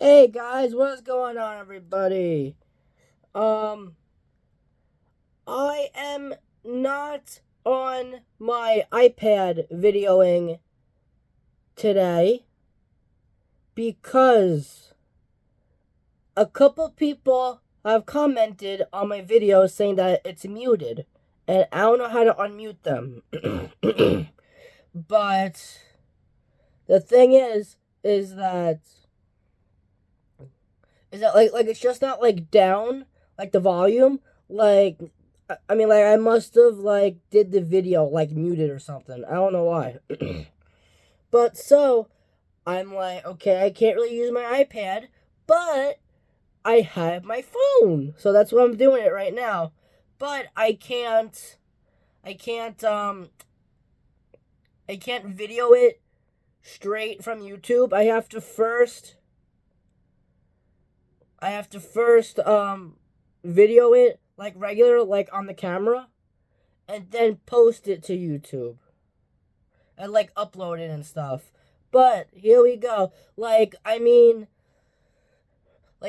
Hey guys, what's going on, everybody? Um, I am not on my iPad videoing today because a couple people have commented on my video saying that it's muted, and I don't know how to unmute them. But the thing is that like it's just not like down like the volume like I mean like I must have like did the video like muted or something. I don't know why. But so I'm like, okay, I can't really use my iPad, but I have my phone. So that's what I'm doing it right now. But I can't I can't video it straight from YouTube. I have to first video it like regular, like on the camera, and then post it to YouTube and like upload it and stuff. But here we go. Like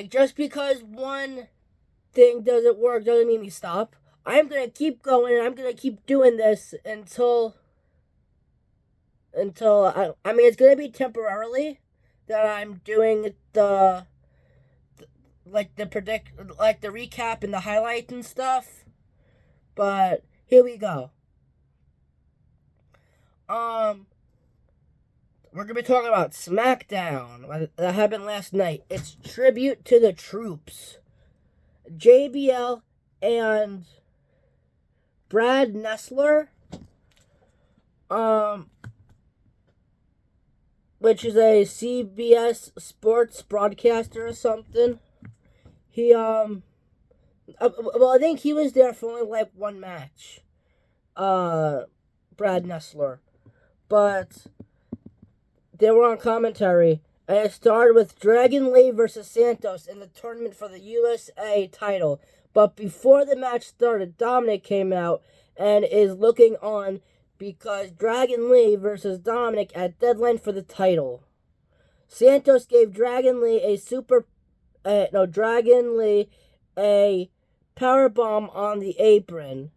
just because one thing doesn't work doesn't mean we stop. I'm gonna keep going and I'm gonna keep doing this until I mean it's gonna be temporarily that I'm doing the like the recap and the highlights and stuff. But here we go. Um, we're gonna be talking about SmackDown that happened last night. It's tribute to the troops. JBL and Brad Nessler, um, which is a CBS sports broadcaster or something. Well, I think he was there for only like one match. Brad Nessler, but they were on commentary, and it started with Dragon Lee versus Santos in the tournament for the USA title. But before the match started, Dominic came out and is looking on because Dragon Lee versus Dominic at deadline for the title. Santos gave Dragon Lee a power bomb on the apron.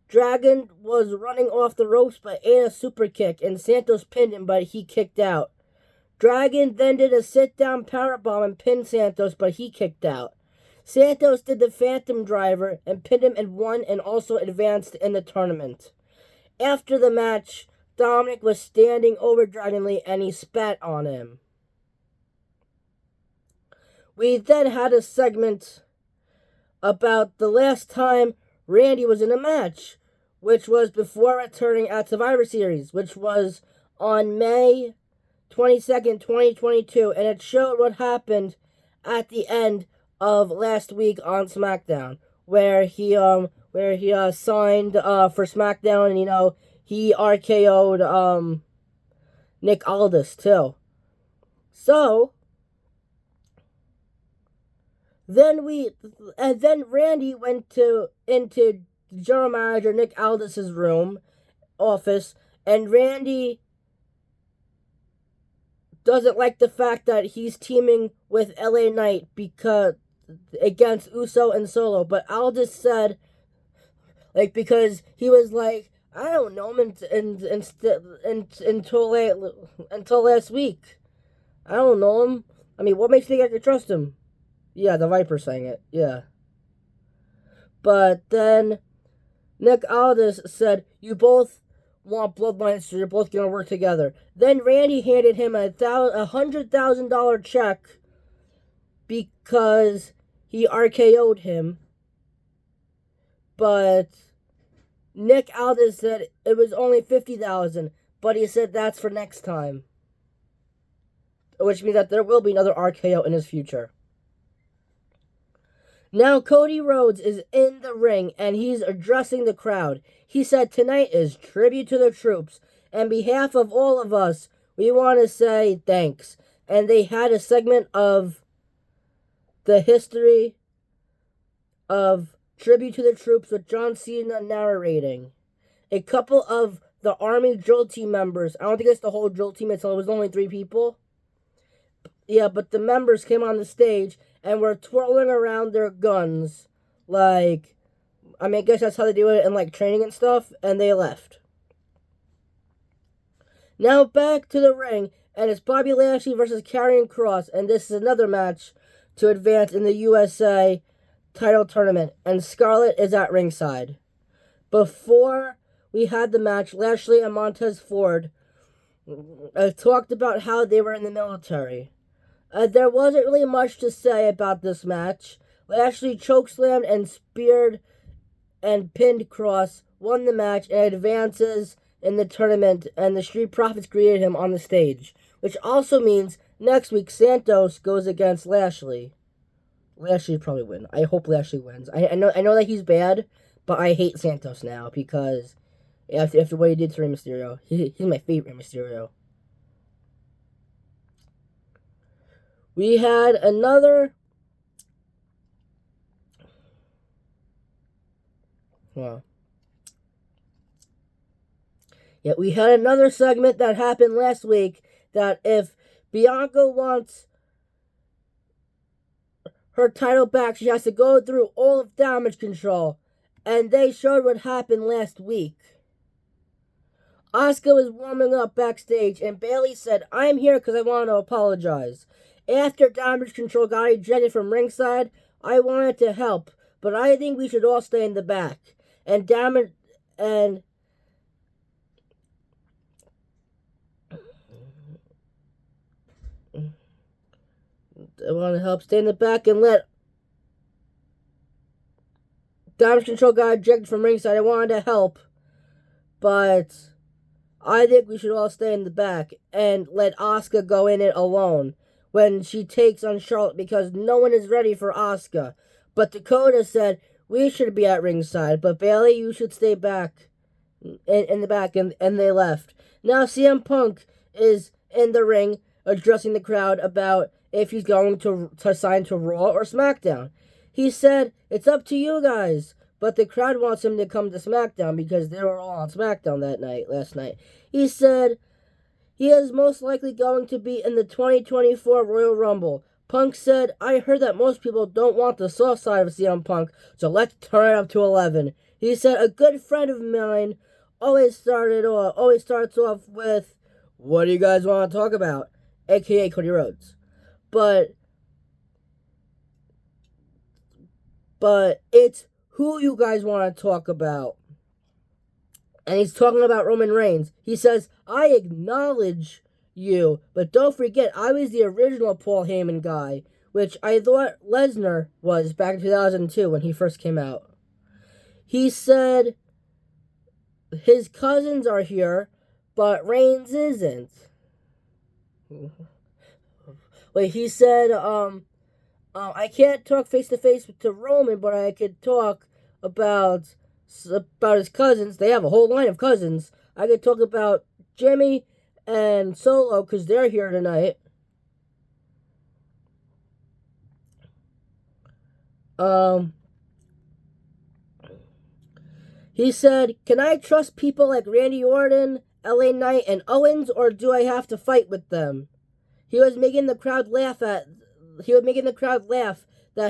Dragon was running off the ropes but ate a super kick, and Santos pinned him, but he kicked out. Dragon then did a sit-down powerbomb and pinned Santos, but he kicked out. Santos did the Phantom Driver and pinned him and won, and also advanced in the tournament. After the match, Dominic was standing over Dragon Lee and he spat on him. We then had a segment about the last time Randy was in a match, which was before returning at Survivor Series, which was on May 22nd, 2022, and it showed what happened at the end of last week on SmackDown, where he signed for SmackDown, and he RKO'd Nick Aldis too. So then Randy went into general manager Nick Aldis's office, and Randy doesn't like the fact that he's teaming with LA Knight because against Uso and Solo. But Aldis said, like, because he was like, I don't know him until last week. I don't know him. I mean, what makes me think I could trust him? Yeah, the Viper sang it. Yeah. But then Nick Aldis said, you both want bloodlines, so you're both going to work together. Then Randy handed him a $100,000 check because he RKO'd him. But Nick Aldis said it was only $50,000, but he said that's for next time. Which means that there will be another RKO in his future. Now Cody Rhodes is in the ring and he's addressing the crowd. He said tonight is tribute to the troops. On behalf of all of us, we want to say thanks. And they had a segment of the history of tribute to the troops with John Cena narrating. A couple of the Army drill team members, I don't think it's the whole drill team, it was only 3 people. Yeah, but the members came on the stage and were twirling around their guns. Like, I mean, I guess that's how they do it in, like, training and stuff, and they left. Now back to the ring, and it's Bobby Lashley versus Karrion Kross, and this is another match to advance in the USA title tournament, and Scarlett is at ringside. Before we had the match, Lashley and Montez Ford talked about how they were in the military. There wasn't really much to say about this match. Lashley chokeslammed and speared and pinned Kross, won the match, and advances in the tournament, and the Street Profits greeted him on the stage. Which also means next week Santos goes against Lashley. Lashley probably win. I hope Lashley wins. I know that he's bad, but I hate Santos now because after what he did to Rey Mysterio. He's my favorite Mysterio. We had another... Wow. Yeah, we had another segment that happened last week that if Bianca wants her title back, she has to go through all of Damage Control. And they showed what happened last week. Asuka was warming up backstage, and Bayley said, "I'm here because I want to apologize. After Damage Control got ejected from ringside, I wanted to help, but I think we should all stay in the back." And Damage... And... I want to help stay in the back and let Damage Control got ejected from ringside. I wanted to help, but I think we should all stay in the back and let Asuka go in it alone when she takes on Charlotte because no one is ready for Asuka. But Dakota said we should be at ringside, but Bayley, you should stay back in the back, and they left. Now CM Punk is in the ring addressing the crowd about if he's going to sign to Raw or SmackDown. He said, "It's up to you guys," but the crowd wants him to come to SmackDown because they were all on SmackDown last night. He said he is most likely going to be in the 2024 Royal Rumble. Punk said, "I heard that most people don't want the soft side of CM Punk, so let's turn it up to 11. He said, "A good friend of mine always starts off with, 'What do you guys want to talk about?' AKA Cody Rhodes. But it's who you guys want to talk about." And he's talking about Roman Reigns. He says, "I acknowledge you, but don't forget, I was the original Paul Heyman guy, which I thought Lesnar was back in 2002 when he first came out." He said his cousins are here, but Reigns isn't. Wait, he said, I can't talk face-to-face to Roman, but I could talk about his cousins. They have a whole line of cousins. I could talk about Jimmy and Solo, because they're here tonight. He said, "Can I trust people like Randy Orton, LA Knight, and Owens, or do I have to fight with them?" He was making the crowd laugh that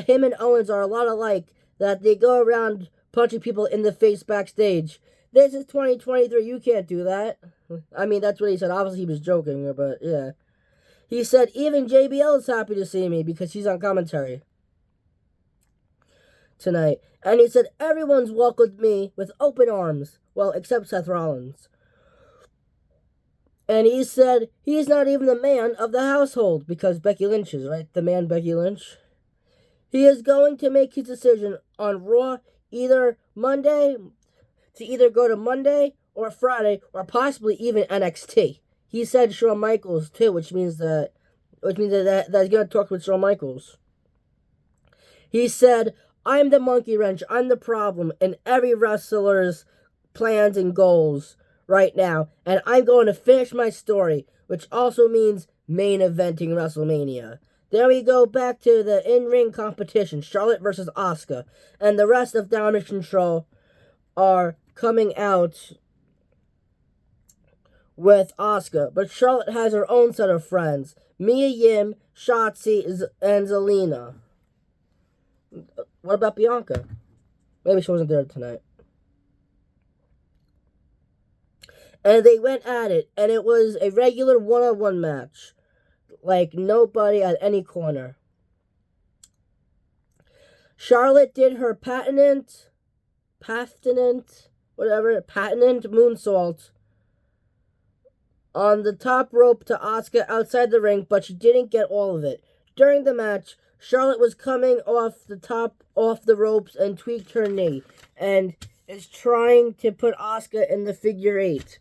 him and Owens are a lot alike, that they go around punching people in the face backstage. This is 2023, you can't do that. I mean, that's what he said. Obviously, he was joking, but yeah. He said, "Even JBL is happy to see me because he's on commentary tonight." And he said, "Everyone's welcomed me with open arms. Well, except Seth Rollins." And he said he's not even the man of the household because Becky Lynch is, right? The man Becky Lynch. He is going to make his decision on Raw either go to Monday or Friday or possibly even NXT. He said Shawn Michaels too, which means that he's going to talk with Shawn Michaels. He said, "I'm the monkey wrench. I'm the problem in every wrestler's plans and goals right now, and I'm going to finish my story," which also means main eventing WrestleMania. Then we go back to the in-ring competition, Charlotte versus Asuka, and the rest of Damage Control are coming out with Asuka, but Charlotte has her own set of friends: Mia Yim, Shotzi, and Zelina. What about Bianca? Maybe she wasn't there tonight. And they went at it, and it was a regular one-on-one match. Like, nobody at any corner. Charlotte did her patented moonsault on the top rope to Asuka outside the ring, but she didn't get all of it. During the match, Charlotte was coming off the ropes and tweaked her knee, and is trying to put Asuka in the figure 8.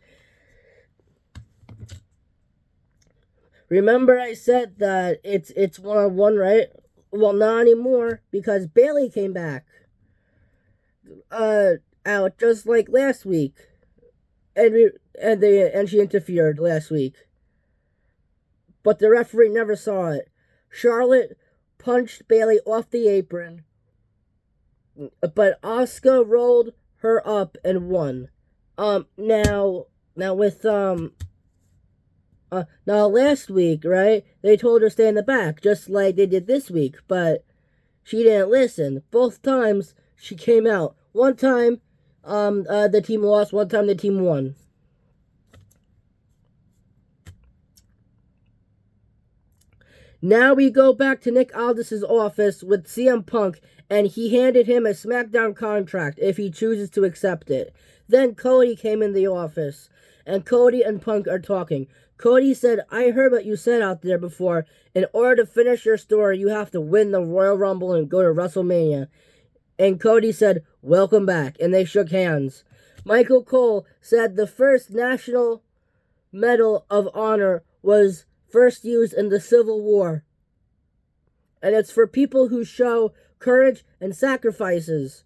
Remember I said that it's one-on-one, right? Well, not anymore, because Bayley came back. Out just like last week. And she interfered last week. But the referee never saw it. Charlotte punched Bayley off the apron, but Asuka rolled her up and won. Now last week, right? They told her to stay in the back, just like they did this week, but she didn't listen. Both times she came out. One time, the team lost. One time, the team won. Now we go back to Nick Aldis' office with CM Punk, and he handed him a SmackDown contract if he chooses to accept it. Then Cody came in the office, and Cody and Punk are talking. Cody said, "I heard what you said out there before. In order to finish your story, you have to win the Royal Rumble and go to WrestleMania." And Cody said, "Welcome back," and they shook hands. Michael Cole said the first National Medal of Honor was first used in the Civil War, and it's for people who show courage and sacrifices.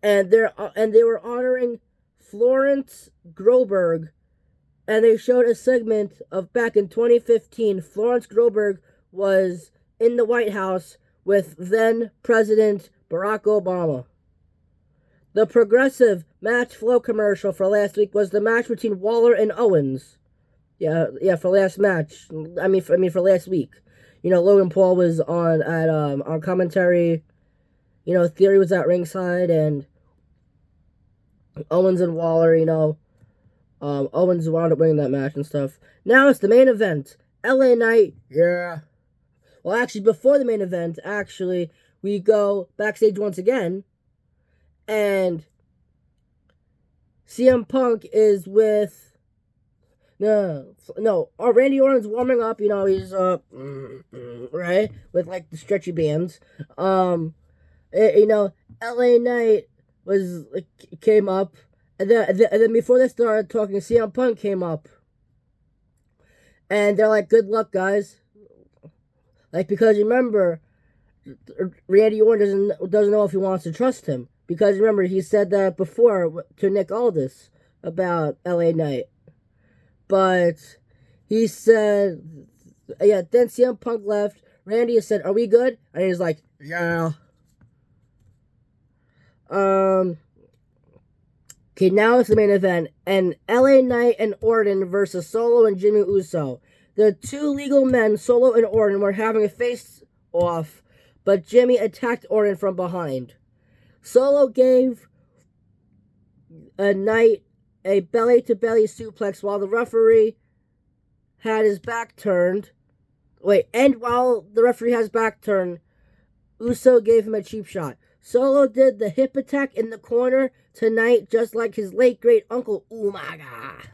And they were honoring Florence Groberg, and they showed a segment of back in 2015. Florence Groberg was in the White House with then President Barack Obama. The Progressive Match Flow commercial for last week was the match between Waller and Owens. Yeah, for last match. I mean for last week. Logan Paul was on commentary. Theory was at ringside, and Owens and Waller, Owens wound up winning that match and stuff. Now it's the main event. LA Knight, yeah. Well, actually, before the main event, we go backstage once again, and CM Punk is with... No. Randy Orton's warming up. He's right, with like the stretchy bands. LA Knight came up, and then before they started talking, CM Punk came up, and they're like, "Good luck, guys." Because remember, Randy Orton doesn't know if he wants to trust him, because remember he said that before to Nick Aldis about LA Knight. But he said, then CM Punk left. Randy said, "Are we good?" And he's like, "Yeah." Okay, now it's the main event. And LA Knight and Orton versus Solo and Jimmy Uso. The two legal men, Solo and Orton, were having a face-off, but Jimmy attacked Orton from behind. Solo gave a Knight a belly-to-belly suplex while the referee had his back turned. And while the referee has back turned, Uso gave him a cheap shot. Solo did the hip attack in the corner tonight, just like his late great uncle Umaga.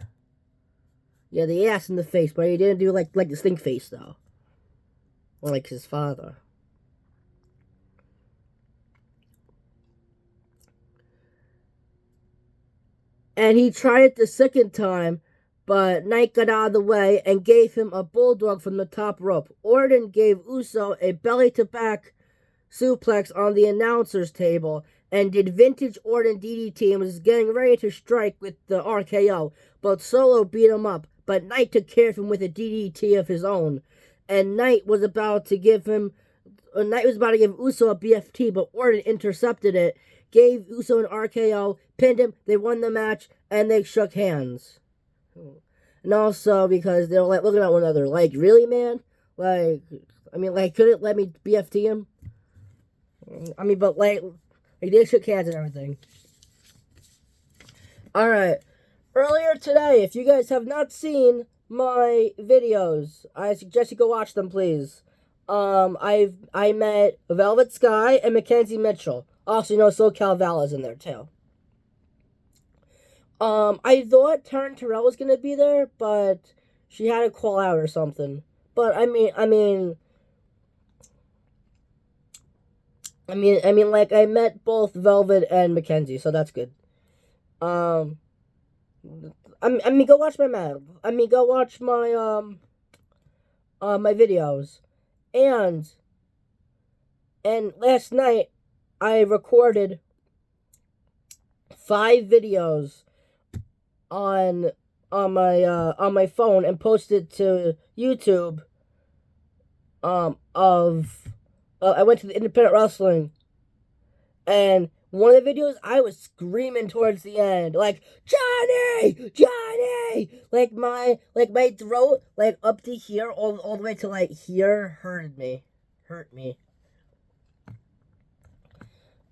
Yeah, the ass in the face, but he didn't do like the stink face though, or like his father. And he tried it the second time, but Knight got out of the way and gave him a bulldog from the top rope. Orton gave Uso a belly-to-back suplex on the announcer's table and did vintage Orton DDT and was getting ready to strike with the RKO, but Solo beat him up. But Knight took care of him with a DDT of his own, and Knight was about to give Uso a BFT, but Orton intercepted it, gave Uso an RKO, pinned him, they won the match, and they shook hands. And also because they were like looking at one another, like, really, man? Like, I mean, like, couldn't let me BFT him? I mean, but like they shook hands and everything. Alright. Earlier today, if you guys have not seen my videos, I suggest you go watch them, please. I met Velvet Sky and Mackenzie Mitchell. Also, you know, SoCal Val is in there too. I thought Taryn Terrell was gonna be there, but she had to call out or something. But I mean, like I met both Velvet and Mackenzie, so that's good. Um, go watch my go watch my my videos, and last night I recorded 5 videos on my phone and posted to YouTube. I went to the independent wrestling, and one of the videos I was screaming towards the end, like Johnny, like my throat, like up to here, all the way to like here, hurt me.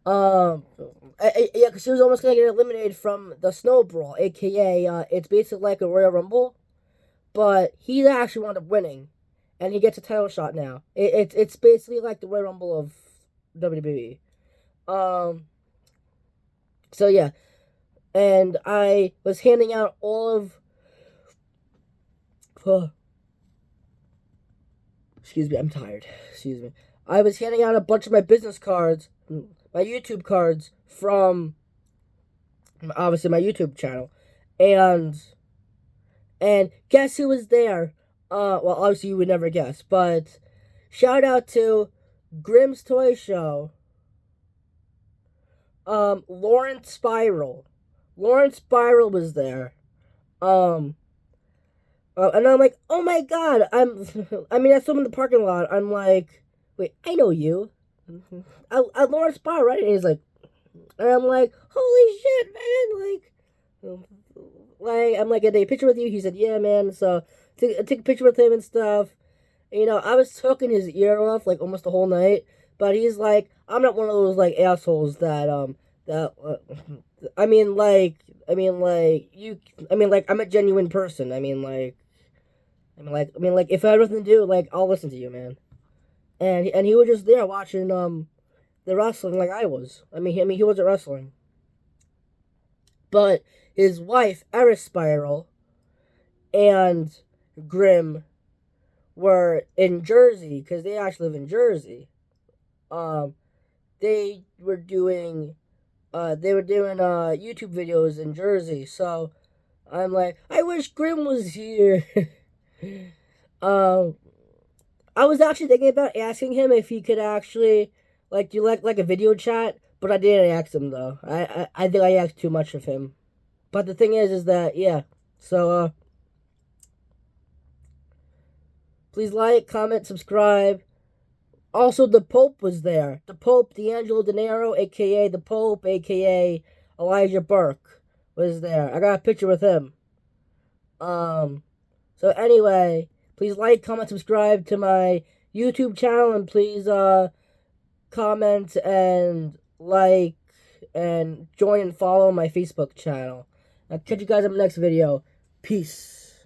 Yeah, because she was almost gonna get eliminated from the Snow Brawl, aka it's basically like a Royal Rumble, but he actually wound up winning, and he gets a title shot now. It's basically like the Royal Rumble of WWE. So yeah, and I was handing out all of. Excuse me, I'm tired. Excuse me. I was handing out a bunch of my business cards, my YouTube cards from obviously my YouTube channel, and guess who was there? Well, obviously you would never guess, but shout out to Grimm's Toy Show. Lawrence Spiral was there. And I'm like, oh my god, I saw him in the parking lot. I'm like, wait, I know you. Lawrence Spiral, right? And he's like, and I'm like, holy shit, man, I'm like, I take a picture with you. He said, yeah, man. So I took a picture with him and stuff. You know, I was talking his ear off like almost the whole night, but he's like, I'm not one of those like assholes that I'm a genuine person. If I had nothing to do, like, I'll listen to you, man. And he was just there watching the wrestling like I was. He wasn't wrestling, but his wife Eris Spiral and Grimm were in Jersey because they actually live in Jersey. They were doing YouTube videos in Jersey, so I'm like, I wish Grimm was here. I was actually thinking about asking him if he could actually do like a video chat, but I didn't ask him though. I think I asked too much of him. But the thing is that yeah. So please like, comment, subscribe. Also, the Pope was there. The Pope, D'Angelo De Niro, a.k.a. the Pope, a.k.a. Elijah Burke, was there. I got a picture with him. So anyway, please like, comment, subscribe to my YouTube channel, and please, comment and like and join and follow my Facebook channel. I'll catch you guys in the next video. Peace.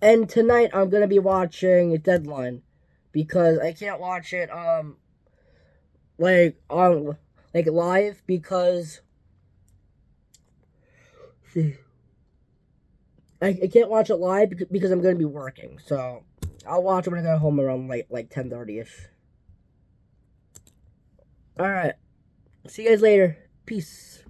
And tonight, I'm gonna be watching Deadline, because I can't watch it live because I can't watch it live because I'm gonna be working. So I'll watch it when I get home around like 10:30ish. All right, see you guys later. Peace.